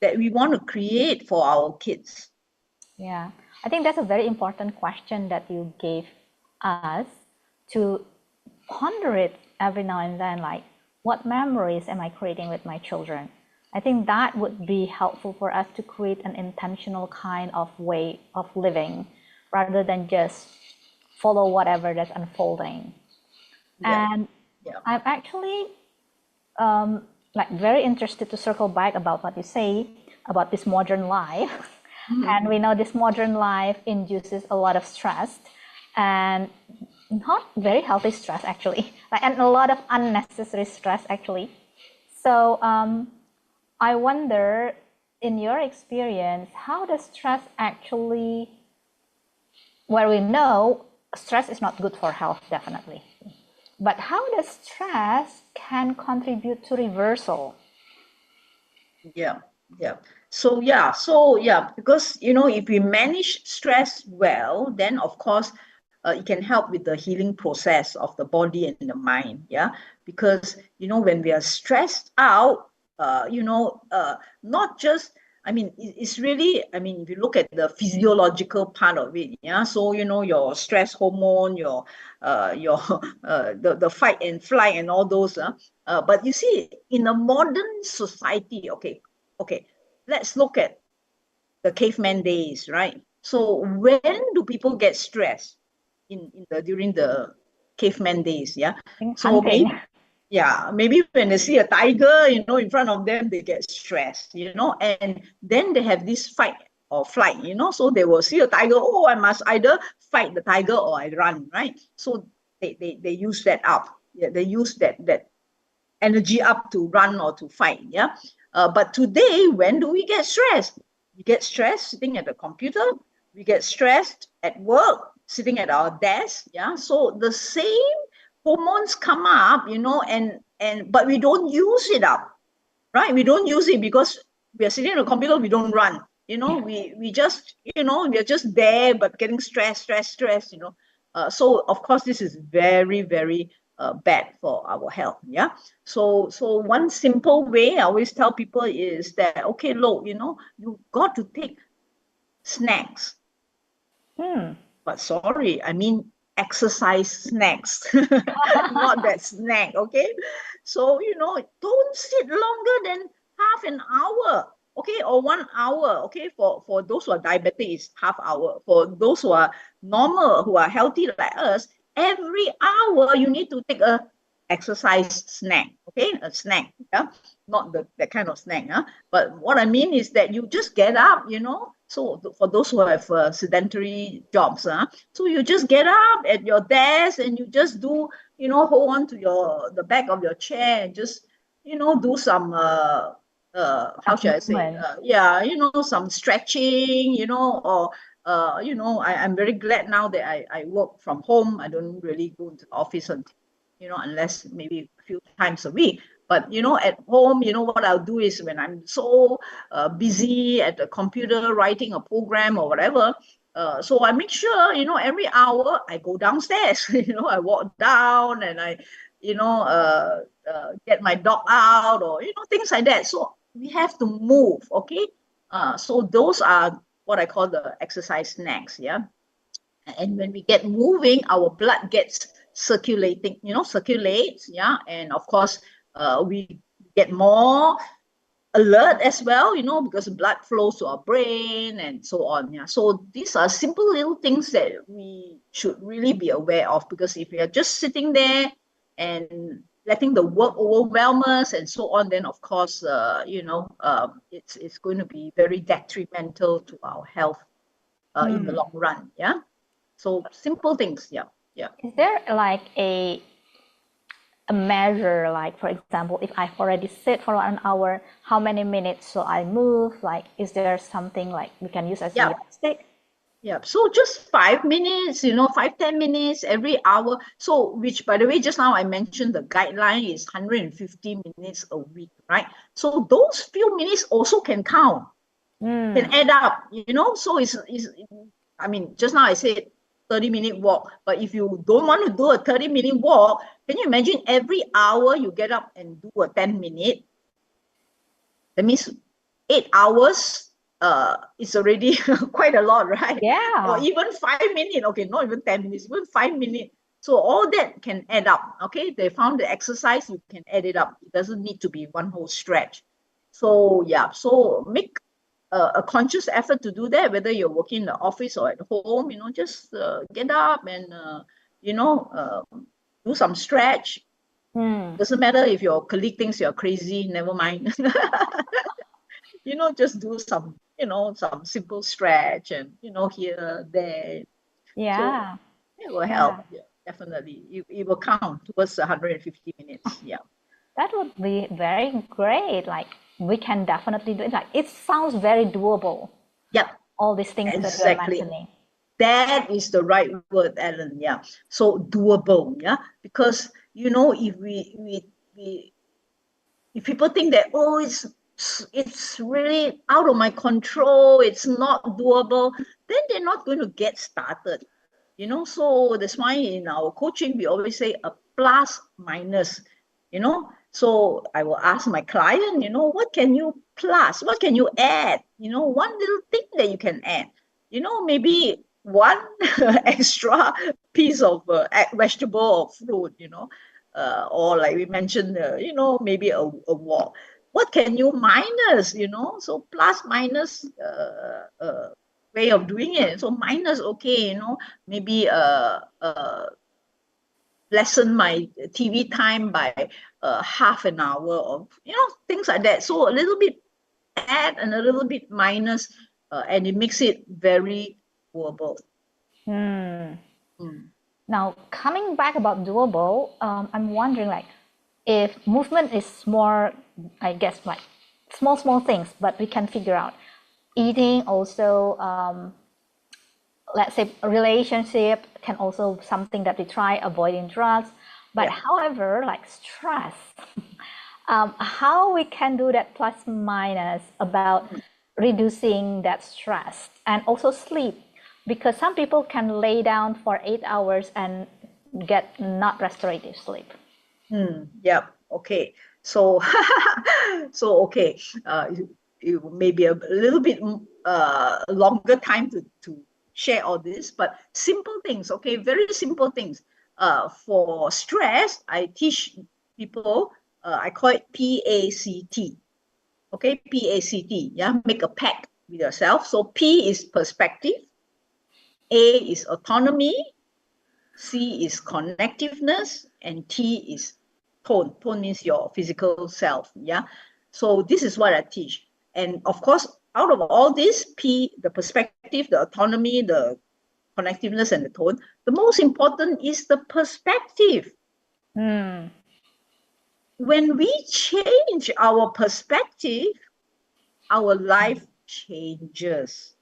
that we want to create for our kids. Yeah, I think that's a very important question that you gave us to ponder it every now and then, like, what memories am I creating with my children? I think that would be helpful for us to create an intentional kind of way of living rather than just follow whatever that's unfolding. And I'm actually very interested to circle back about what you say about this modern life. And we know this modern life induces a lot of stress and not very healthy stress, actually, and a lot of unnecessary stress, actually. So I wonder, in your experience, how does stress actually, well, we know stress is not good for health, definitely. But how does stress can contribute to reversal? So because if we manage stress well, then of course it can help with the healing process of the body and the mind. Because when we are stressed out, not just, it's really, if you look at the physiological part of it, so your stress hormone, your the fight and flight and all those, but you see, in a modern society, okay, let's look at the caveman days, right? So when do people get stressed during the caveman days? So maybe when they see a tiger, in front of them, they get stressed, and then they have this fight or flight, so they will see a tiger, oh, I must either fight the tiger or I run, right? So they use that up. they use that energy up to run or to fight. Yeah. But today, when do we get stressed? We get stressed sitting at the computer. We get stressed at work, sitting at our desk. Yeah. So the same hormones come up, but we don't use it up, right? We don't use it because we are sitting at the computer. We don't run. We just, we are just there, but getting stressed. So of course, this is very, very bad for our health. Yeah. So one simple way I always tell people is that, okay, look, you got to take snacks. But sorry, I mean exercise snacks, not that snack, okay? So, don't sit longer than half an hour, okay, or 1 hour, okay? For those who are diabetic, it's half hour. For those who are normal, who are healthy like us, every hour you need to take a exercise snack, okay? A snack, yeah? Not that kind of snack, huh? But what I mean is that you just get up, So for those who have sedentary jobs, so you just get up at your desk and you just do, hold on to the back of your chair and just, do some, how should I say? Yeah, some stretching, or, I'm very glad now that I work from home. I don't really go into the office until, unless maybe a few times a week. But, at home, what I'll do is when I'm so busy at the computer writing a program or whatever, so I make sure, every hour I go downstairs, I walk down and I, get my dog out or, things like that. So we have to move, okay? So those are what I call the exercise snacks, yeah? And when we get moving, our blood gets circulating, circulates, yeah? And of course, we get more alert as well, because blood flows to our brain and so on. Yeah. So these are simple little things that we should really be aware of, because if we are just sitting there and letting the work overwhelm us and so on, then of course, it's going to be very detrimental to our health in the long run. Yeah. So simple things. Yeah. Yeah. Is there like a measure, like for example, if I've already sit for 1 hour, how many minutes so I move? Like, is there something like we can use as a yardstick? Yeah, so just 5 minutes, 5, 10 minutes every hour. So, which by the way, just now I mentioned the guideline is 150 minutes a week, right? So those few minutes also can count, can add up, So I mean, just now I said 30-minute walk, but if you don't want to do a 30-minute walk, can you imagine every hour you get up and do a 10-minute? That means 8 hours is already quite a lot, right? Yeah. Or even 5 minutes, okay, not even 10 minutes, even 5 minutes. So all that can add up, okay? They found the exercise, you can add it up. It doesn't need to be one whole stretch. So yeah, so make a conscious effort to do that, whether you're working in the office or at home, just get up and, do some stretch. Doesn't matter if your colleague thinks you're crazy, never mind. Just do some, some simple stretch and, here, there. Yeah. So it will help. Yeah, definitely. It will count towards 150 minutes. Yeah. That would be very great. Like, we can definitely do it. Like, it sounds very doable. Yep. All these things that you're mentioning. That is the right word, Ellen. Yeah. So doable. Yeah. Because, if people think that, oh, it's really out of my control, it's not doable, then they're not going to get started. So that's why in our coaching, we always say a plus minus, So I will ask my client, what can you plus? What can you add? One little thing that you can add. Maybe one extra piece of vegetable or fruit, or like we mentioned, maybe a walk. What can you minus, So plus minus way of doing it. So minus, okay, maybe lessen my TV time by half an hour or, things like that. So a little bit add and a little bit minus, and it makes it very doable. Now, coming back about doable, I'm wondering like if movement is more, I guess like small things, but we can figure out. Eating also, let's say a relationship can also something that we try, avoiding drugs. But Yeah. however, like stress, how we can do that plus minus about reducing that stress and also sleep, because some people can lay down for 8 hours and get not restorative sleep. Yeah. Okay. So, so okay. It may be a little bit longer time to share all this, but simple things. Okay, very simple things. For stress, I teach people. I call it PACT. Okay, PACT. Yeah, make a pact with yourself. So P is perspective, A is autonomy, C is connectiveness, and T is tone. Tone means your physical self. Yeah. So this is what I teach. And of course, out of all this, P, the perspective, the autonomy, the connectiveness, and the tone, the most important is the perspective. When we change our perspective, our life changes.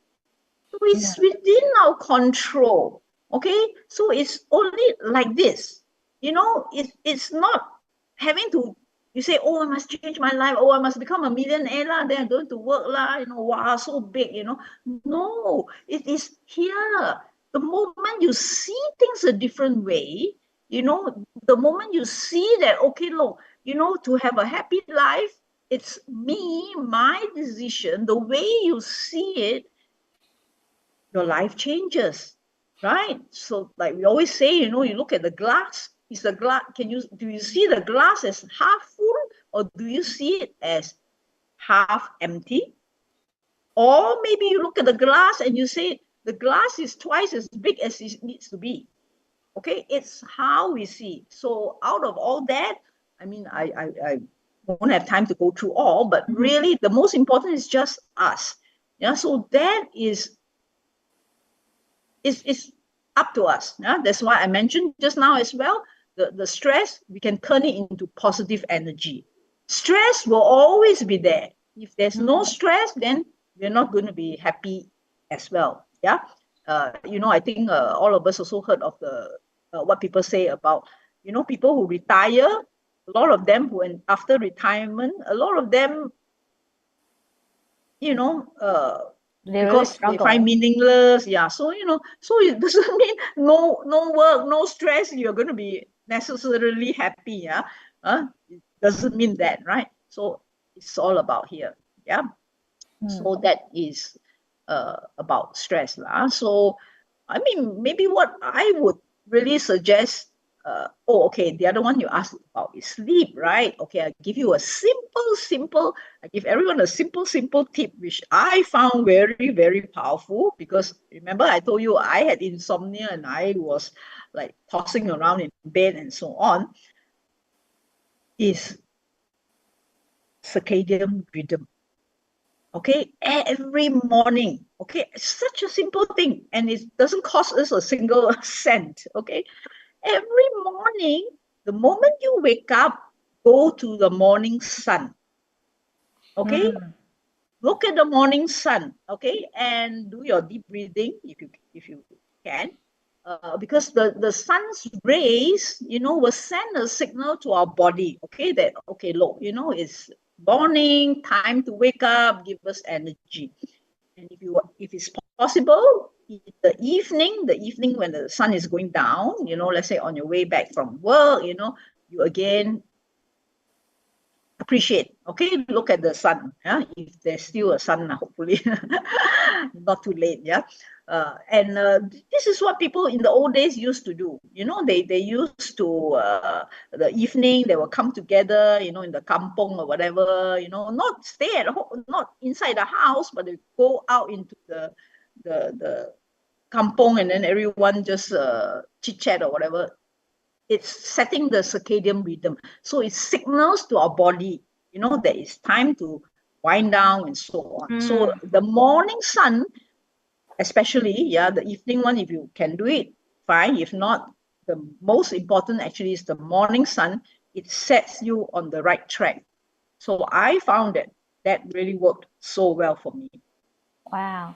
So it's within our control. Okay, so it's only like this. It's not having to, you say, oh, I must change my life, oh, I must become a millionaire lah, then I'm going to work lah, wow, so big. No, it is here. The moment you see things a different way, the moment you see that, okay, look, to have a happy life, it's me, my decision, the way you see it, your life changes, right? So like we always say, you look at the glass, is the glass, do you see the glass as half full, or do you see it as half empty? Or maybe you look at the glass and you say the glass is twice as big as it needs to be. Okay, it's how we see. So out of all that, I mean, I won't have time to go through all, but really the most important is just us. Yeah, so that is it's up to us. Yeah? That's why I mentioned just now as well, the stress, we can turn it into positive energy. Stress will always be there. If there's no stress, then we're not going to be happy as well. Yeah. I think all of us also heard of the what people say about, people who retire. A lot of them who, after retirement, a lot of them, They really because they find struggle. meaningless. Yeah. So, so it doesn't mean no work, no stress, you're going to be necessarily happy. Yeah. It doesn't mean that, right? So it's all about here. Yeah. So that is about stress. So, I mean, maybe what I would really suggest, okay, the other one you asked about is sleep, right? Okay, I give you a I give everyone a simple tip, which I found very, very powerful, because remember I told you I had insomnia and I was like tossing around in bed and so on, is circadian rhythm. Okay, every morning. Okay, such a simple thing, and it doesn't cost us a single cent. Okay, every morning, the moment you wake up, go to the morning sun. Okay, look at the morning sun. Okay, and do your deep breathing if you can, because the sun's rays, will send a signal to our body. Okay, that okay, look, it's morning, time to wake up, give us energy. And if it's possible, the evening when the sun is going down, let's say on your way back from work, you again appreciate. Okay, look at the sun. Yeah, if there's still a sun, hopefully not too late. Yeah, and this is what people in the old days used to do. They used to the evening they will come together. In the kampong or whatever. Not stay at home, not inside the house, but they go out into the kampong, and then everyone just chit chat or whatever. It's setting the circadian rhythm. So it signals to our body, that it's time to wind down and so on. So the morning sun, especially, the evening one, if you can do it, fine. If not, the most important actually is the morning sun. It sets you on the right track. So I found that really worked so well for me. Wow.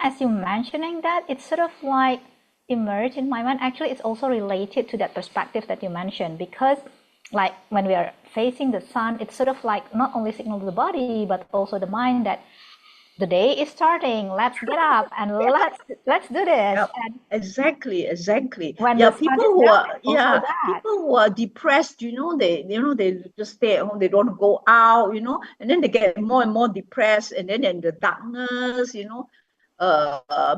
As you mentioning that, it's sort of like emerged in my mind. Actually, it's also related to that perspective that you mentioned, because like when we are facing the sun, it's sort of like not only signal to the body, but also the mind that the day is starting. Let's get up and let's do this. Yeah, And exactly. when Yeah, the sun is down, it's also that. people who are depressed, they just stay at home, they don't go out, and then they get more and more depressed, and then in the darkness,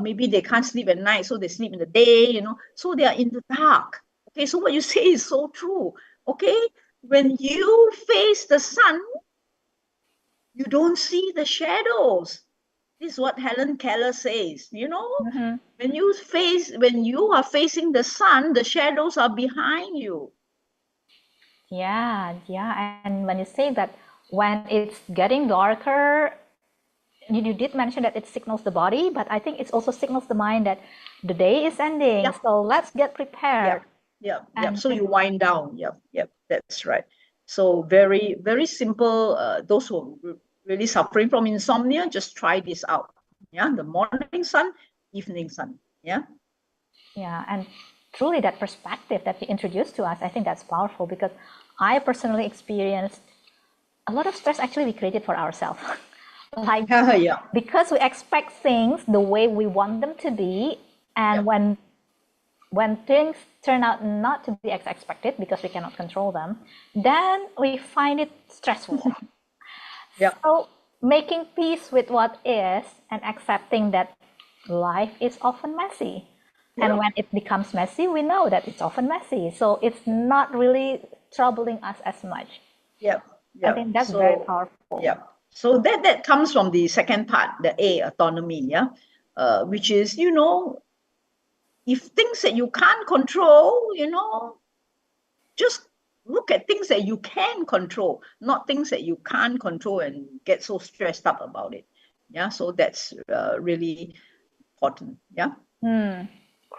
maybe they can't sleep at night, so they sleep in the day, so they are in the dark. Okay, so what you say is so true. Okay, when you face the sun, you don't see the shadows. This is what Helen Keller says. Mm-hmm. When you are facing the sun, the shadows are behind you. Yeah, yeah. And when you say that, when it's getting darker, you did mention that it signals the body, but I think it also signals the mind that the day is ending. Yep, So let's get prepared. yep, yep, yep. And So you wind down. Yep, yep. That's right. So very, very simple. Those who are really suffering from insomnia, just try this out. Yeah, the morning sun, evening sun. Yeah. yeah, and truly that perspective that you introduced to us, I think that's powerful, because I personally experienced a lot of stress actually we created for ourselves. Like, Yeah. because we expect things the way we want them to be, and Yep. when things turn out not to be as expected because we cannot control them, then we find it stressful. Yep. So making peace with what is and accepting that life is often messy. And Yep. when it becomes messy, we know that it's often messy. So it's not really troubling us as much. Yep. I Yep. think that's very So powerful. yeah. So that comes from the second part, the A, autonomy, yeah, which is, if things that you can't control, just look at things that you can control, not things that you can't control and get so stressed up about it. Yeah. So that's really important. Yeah.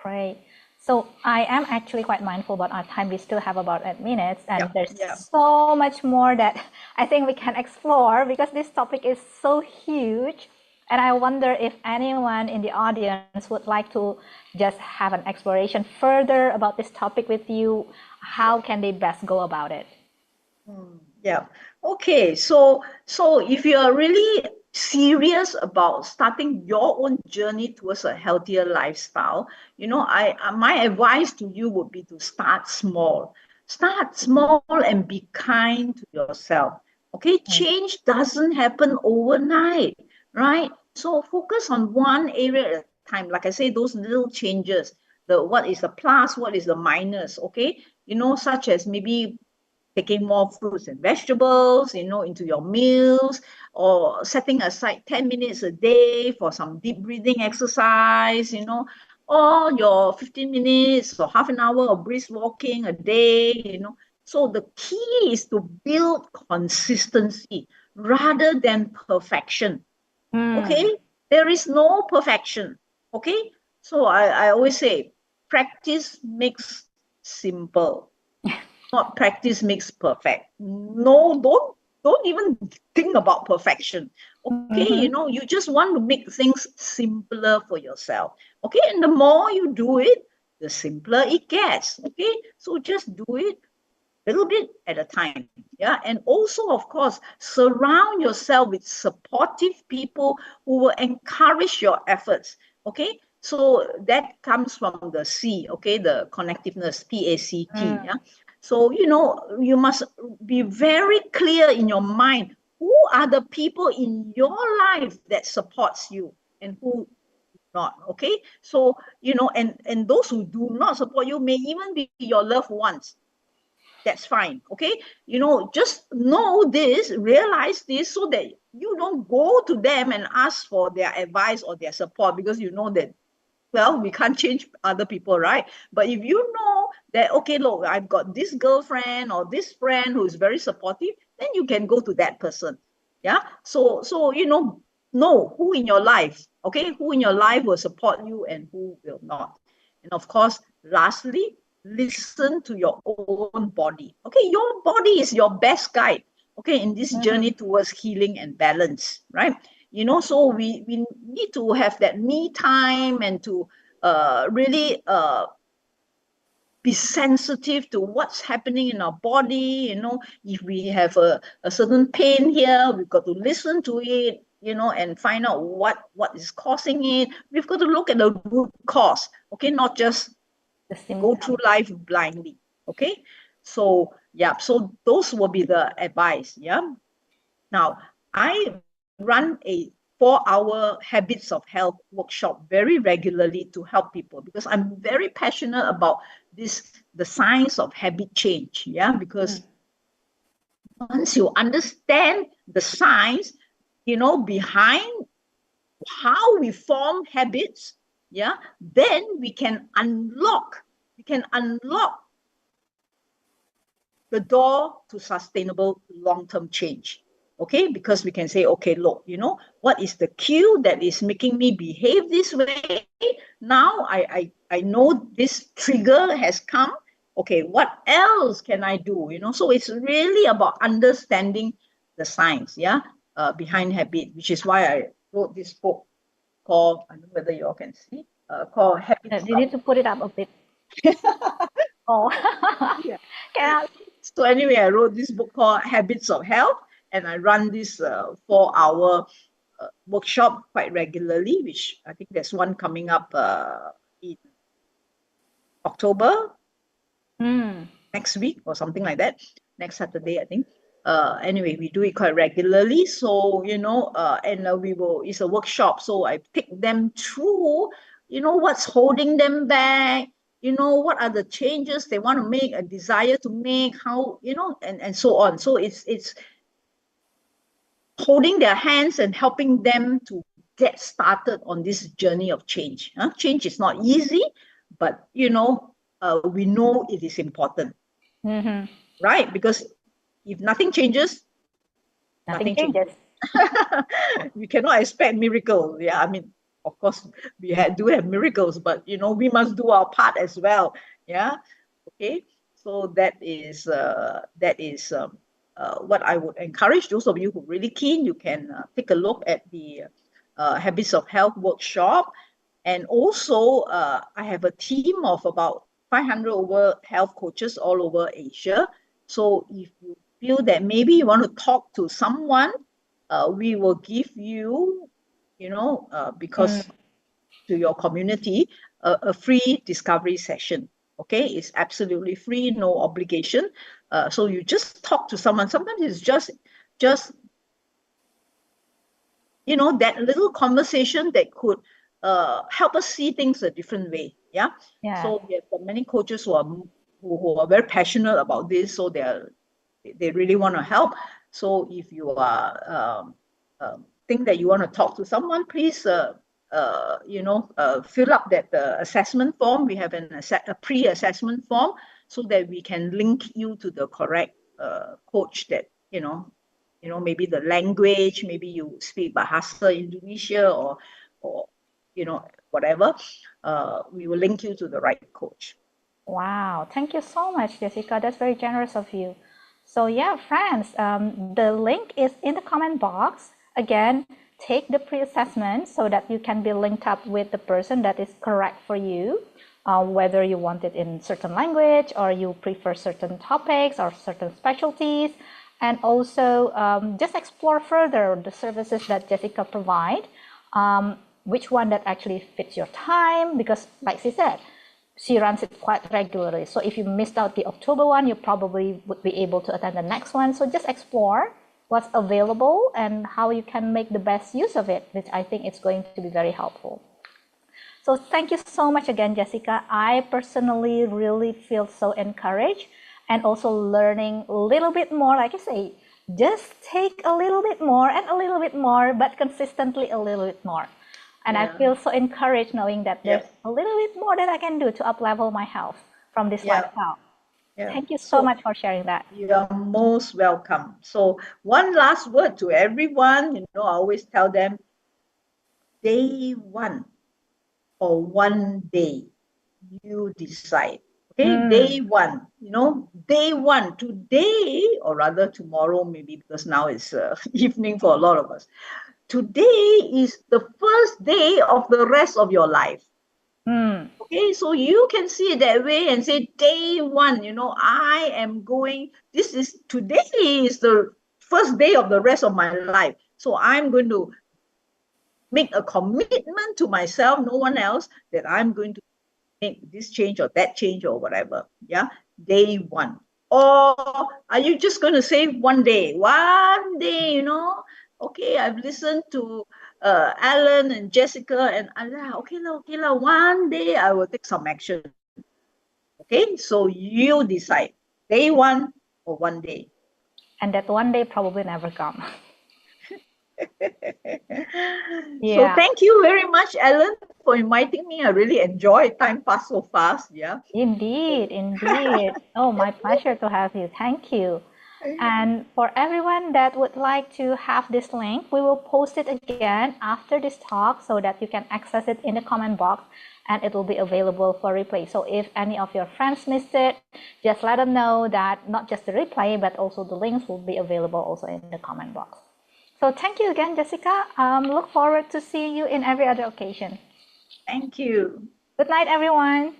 Great. So I am actually quite mindful about our time. We still have about 8 minutes, and Yeah. there's Yeah. so much more that I think we can explore, because this topic is so huge. And I wonder if anyone in the audience would like to just have an exploration further about this topic with you. How can they best go about it? Yeah. Okay. So if you are really serious about starting your own journey towards a healthier lifestyle, my advice to you would be to start small. Start small and be kind to yourself. Okay. Change doesn't happen overnight, right? So focus on one area at a time. Like I say, those little changes. What is the plus, what is the minus, okay? Such as maybe taking more fruits and vegetables, into your meals, or setting aside 10 minutes a day for some deep breathing exercise, or your 15 minutes or half an hour of brisk walking a day. So the key is to build consistency rather than perfection. Mm. Okay? There is no perfection. Okay? So I always say practice makes simple, not practice makes perfect. No, don't even think about perfection. Okay, Mm-hmm. you just want to make things simpler for yourself. Okay, and the more you do it, the simpler it gets. Okay, so just do it a little bit at a time. Yeah, and also, of course, surround yourself with supportive people who will encourage your efforts. Okay, so that comes from the C, okay, the connectiveness, PACT. Yeah, so you must be very clear in your mind who are the people in your life that supports you and who not. Okay, so and those who do not support you may even be your loved ones. That's fine. Okay, just know this, realize this, so that you don't go to them and ask for their advice or their support, because you know that, well, we can't change other people, right? But if you know that, okay, look, I've got this girlfriend or this friend who's very supportive, then you can go to that person. Yeah, so know who in your life, okay, who in your life will support you and who will not. And of course, lastly, listen to your own body. Okay, your body is your best guide, okay, in this journey towards healing and balance, right? So we need to have that me time and to really be sensitive to what's happening in our body. If we have a certain pain here, we've got to listen to it, and find out what is causing it. We've got to look at the root cause, okay, not just go through life blindly. Okay, so yeah, so those will be the advice. Yeah. Now, I run a 4-hour habits of health workshop very regularly to help people, because I'm very passionate about the science of habit change. Yeah, because once you understand the science, behind how we form habits, yeah, then we can unlock the door to sustainable long-term change. Okay, because we can say, okay, look, what is the cue that is making me behave this way? Now I know this trigger has come. Okay, what else can I do? So it's really about understanding the science, yeah, behind habit, which is why I wrote this book called, I don't know whether you all can see, called Habits You of. need to put it up a bit. Oh, Yeah. can So anyway, I wrote this book called Habits of Health, and I run this 4-hour workshop quite regularly, which I think there's one coming up in October, next week or something like that, next Saturday, I think. Anyway, we do it quite regularly. So, and it's a workshop. So I take them through, what's holding them back, what are the changes they want to make, a desire to make, how, and so on. So it's holding their hands and helping them to get started on this journey of change. Change is not easy, but, we know it is important. Right? Because if nothing changes, nothing changes. changes. We cannot expect miracles. Yeah, I mean, of course, do have miracles, but we must do our part as well. Yeah. Okay. So that is what I would encourage those of you who are really keen. You can take a look at the Habits of Health workshop, and also I have a team of about 500 over health coaches all over Asia. So if you feel that maybe you want to talk to someone, we will give you, because to your community, a free discovery session. Okay, it's absolutely free, no obligation. So you just talk to someone. Sometimes it's just that little conversation that could help us see things a different way. Yeah. So we have many coaches who are very passionate about this. So they really want to help. So if you are think that you want to talk to someone, please fill up that assessment form. We have a pre-assessment form, so that we can link you to the correct coach that maybe the language, maybe you speak Bahasa Indonesia or whatever. We will link you to the right coach. Wow, thank you so much, Jessica. That's very generous of you. So yeah, friends, the link is in the comment box. Again, take the pre-assessment so that you can be linked up with the person that is correct for you, whether you want it in certain language or you prefer certain topics or certain specialties. And also just explore further the services that Jessica provide, which one that actually fits your time, because like she said, she runs it quite regularly. So if you missed out the October one, you probably would be able to attend the next one. So just explore what's available and how you can make the best use of it, which I think is going to be very helpful. So thank you so much again, Jessica. I personally really feel so encouraged and also learning a little bit more. Like I say, just take a little bit more and a little bit more, but consistently a little bit more. And I feel so encouraged knowing that there's a little bit more that I can do to up-level my health from this lifestyle. Thank you so much for sharing that. You are most welcome. So one last word to everyone. I always tell them, day one or one day, you decide. Okay, day one, day one, today, or rather tomorrow, maybe because now it's evening for a lot of us. Today is the first day of the rest of your life. Okay, so you can see it that way and say, day one, I am going, today is the first day of the rest of my life. So I'm going to make a commitment to myself, no one else, that I'm going to make this change or that change or whatever. Yeah, day one. Or are you just going to say one day? One day, okay, I've listened to Alan and Jessica, and I'm like, okay, one day I will take some action. Okay, so you decide day one or one day. And that one day probably never come. So Yeah, thank you very much, Alan, for inviting me. I really enjoyed. Time passed so fast. Yeah. indeed, indeed. Oh, my pleasure to have you. Thank you. And for everyone that would like to have this link, we will post it again after this talk so that you can access it in the comment box and it will be available for replay. So if any of your friends missed it, just let them know that not just the replay, but also the links will be available also in the comment box. So thank you again, Jessica. Look forward to seeing you in every other occasion. Thank you. Good night, everyone.